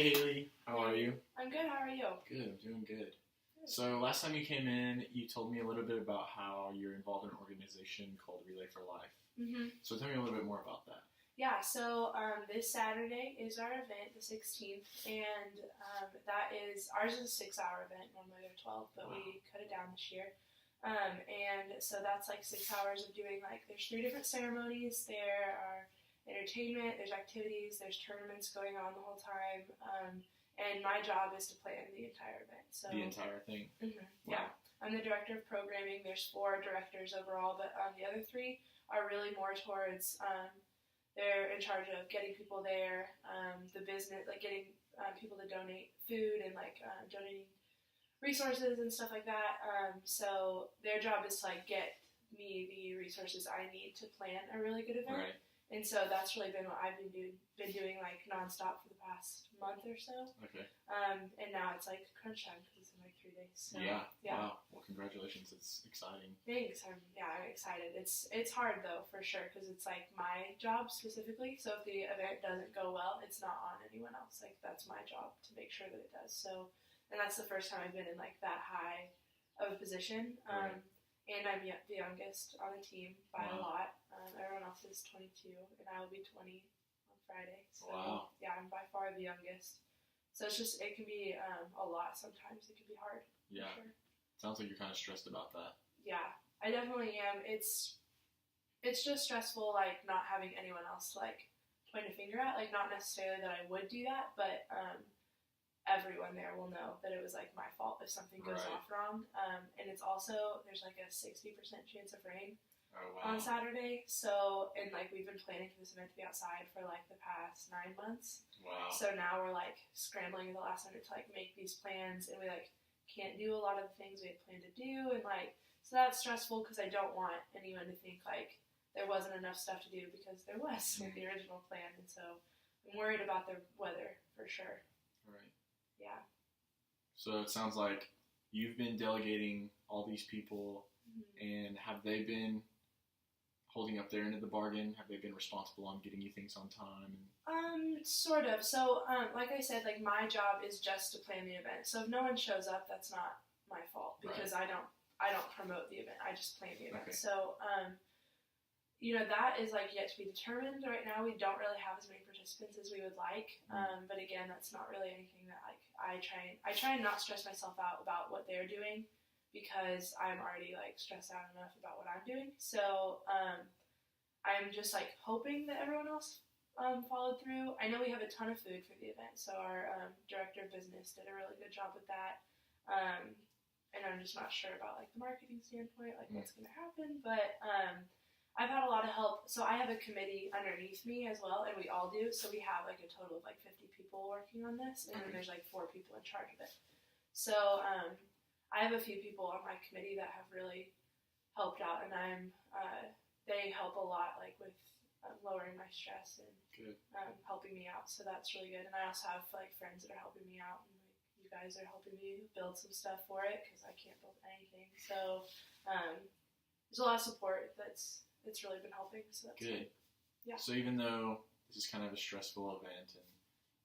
Haley, how are you? I'm good. How are you? Good, I'm doing good. So last time you came in, you told me a little bit about how you're involved in an organization called Relay for Life. So tell me a little bit more about that. Yeah, so this Saturday is our event, the 16th, and ours is a 6-hour event. Normally they're 12, but we cut it down this year. And so that's like 6 hours of doing there's 3 different ceremonies. There are entertainment, there's activities, there's tournaments going on the whole time. And my job is to plan the entire event. So the entire thing? Yeah. I'm the director of programming. There's 4 directors overall, but the other 3 are really more towards, they're in charge of getting people there, the business, getting people to donate food and donating resources and stuff like that. So their job is to get me the resources I need to plan a really good event. Right. And so that's really been what I've been doing nonstop for the past month or so. Okay. And now it's crunch time because it's in 3 days. So, yeah. Wow. Well, congratulations. It's exciting. Thanks. I'm excited. It's hard though, for sure, because it's my job specifically. So if the event doesn't go well, it's not on anyone else. That's my job to make sure that it does. So, and that's the first time I've been in that high of a position. Right. And I'm the youngest on the team by a lot. Everyone else is 22, and I will be 20 on Friday. So, yeah, I'm by far the youngest. So it can be a lot sometimes. It can be hard. Yeah. For sure. Sounds like you're kind of stressed about that. Yeah, I definitely am. It's just stressful, not having anyone else, point a finger at. Not necessarily that I would do that, but everyone there will know that it was my fault if something goes off wrong. And it's also, there's a 60% chance of rain on Saturday. So, and we've been planning for this event to be outside for the past 9 months. Wow. So now we're scrambling at the last minute to make these plans, and we can't do a lot of the things we had planned to do. And so that's stressful because I don't want anyone to think there wasn't enough stuff to do, because there was with the original plan. And so I'm worried about the weather for sure. Right. Yeah. So it sounds like you've been delegating all these people, and have they been holding up their end of the bargain? Have they been responsible on getting you things on time? Sort of. So, like I said, my job is just to plan the event. So if no one shows up, that's not my fault, because I don't promote the event. I just plan the event. Okay. So, that is yet to be determined. Right now, we don't really have as many participants as we would like. But again, that's not really anything that I try and not stress myself out about what they're doing, because I'm already stressed out enough about what I'm doing. So I'm just hoping that everyone else followed through. I know we have a ton of food for the event, so our director of business did a really good job with that. And I'm just not sure about the marketing standpoint, what's going to happen. But I've had a lot of help. So I have a committee underneath me as well, and we all do. So we have a total of 50 people working on this, and then there's 4 people in charge of it. So I have a few people on my committee that have really helped out, and they help a lot with lowering my stress and helping me out. So that's really good. And I also have friends that are helping me out, and you guys are helping me build some stuff for it, because I can't build anything. So there's a lot of support it's really been helping. So that's good. Yeah. So even though this is kind of a stressful event, and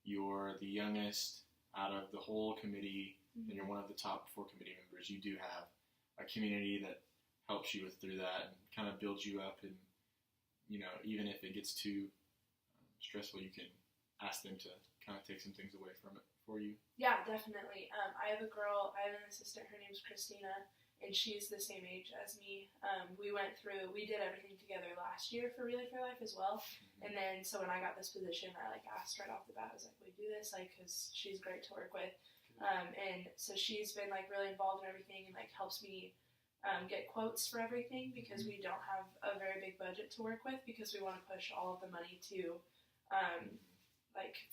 you're the youngest out of the whole committee, and you're one of the top 4 committee members, you do have a community that helps you through that and kind of builds you up. And even if it gets too stressful, you can ask them to kind of take some things away from it for you. Yeah, definitely. I have an assistant. Her name's Christina, and she's the same age as me. We did everything together last year for Relay for Life as well. And then, so when I got this position, I asked right off the bat, I was we do this, because she's great to work with. And so she's been really involved in everything, and helps me get quotes for everything, because we don't have a very big budget to work with, because we want to push all of the money to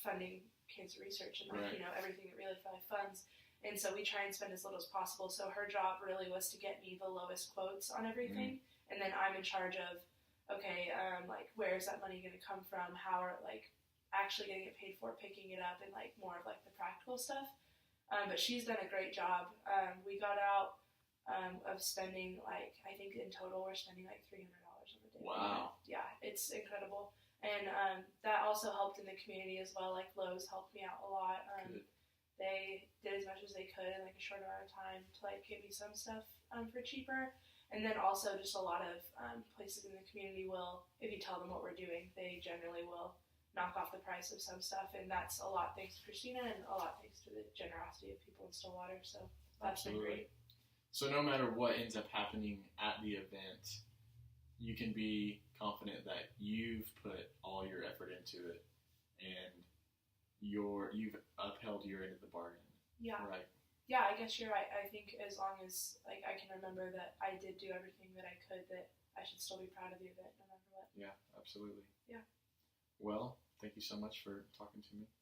funding cancer research and everything that Relay for Life funds. And so we try and spend as little as possible. So her job really was to get me the lowest quotes on everything, and then I'm in charge of where is that money going to come from? How are actually getting it paid for, picking it up, and more of the practical stuff. But she's done a great job. We got out of spending I think in total we're spending $300 on the day. Wow. Yeah, it's incredible. And that also helped in the community as well. Lowe's helped me out a lot. they did as much as they could in like a short amount of time to like give me some stuff for cheaper. And then also just a lot of places in the community will, if you tell them what we're doing, they generally will knock off the price of some stuff. And that's a lot thanks to Christina and a lot thanks to the generosity of people in Stillwater. So that's been great. So no matter what ends up happening at the event, you can be confident that you've put all your effort into it and you've upheld your end of the bargain. Yeah. Right. Yeah, I guess you're right. I think as long as like I can remember that I did do everything that I could, that I should still be proud of the event no matter what. Yeah, absolutely. Yeah. Well, thank you so much for talking to me.